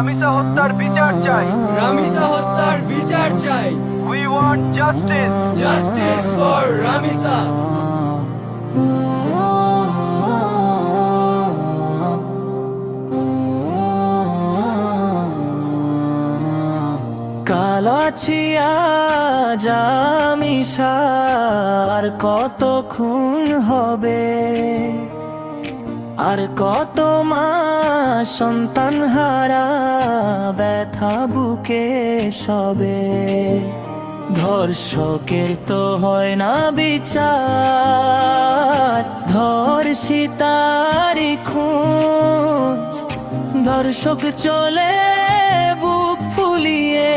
রামিসা হত্যার বিচার চাই। রামিসা হত্যার বিচার চাই। We want justice. Justice for Ramisa. কালাছিয়া জামিসার কত খুন হবে, আর কত মা সন্তান হারা ব্যথা বুকে সবে। ধর্ষকের তো হয় না বিচার, ধর্ষিতারি খুঁজ। ধর্ষক চলে বুক ফুলিয়ে,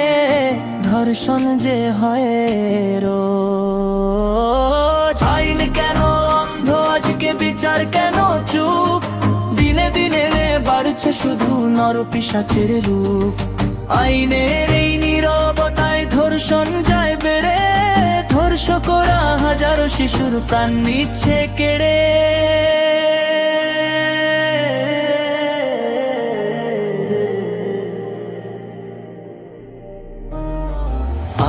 ধর্ষণ যে হয় রোজ। আইন কেন অন্ধ, আজকে বিচার কেন চুপ? দিনে দিনে বাড়ছে শুধু নরপিশাচের রূপ। আইনের এই নীরবতায় ধর্ষণ যায় বেড়ে, ধর্ষকরা হাজারো শিশুর প্রাণ নিচ্ছে কেড়ে।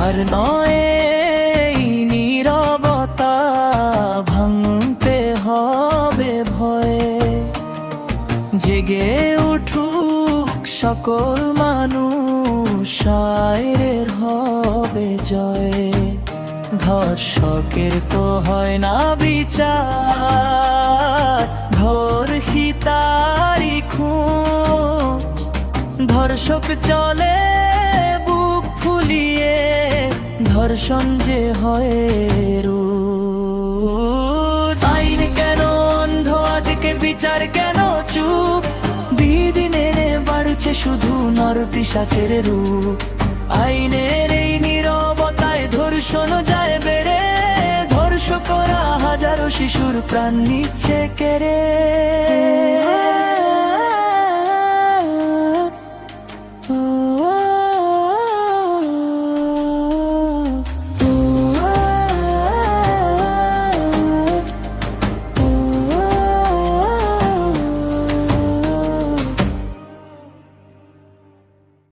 আর নয় এই নীরবতা ভাঙতে হবে ভয়ে। জেগে উঠুক সকল মানুষ, শায়ের হবে জয়। ধর্ষকের তো হয় না বিচার, ধর্ষিতারি খুঁজ। ধর্ষক চলে বুক ফুলিয়ে, ধর্ষণ যে হয় রোজ। আইন কেন অন্ধ, আজকে বিচার কেন চুপ? দিনে বাড়ছে শুধু নরপিশাচের রূপ। আইনের এই নীরবতায় ধর্ষণ যায় বেড়ে, ধর্ষকরা হাজারো শিশুর প্রাণ নিচ্ছে কেড়ে।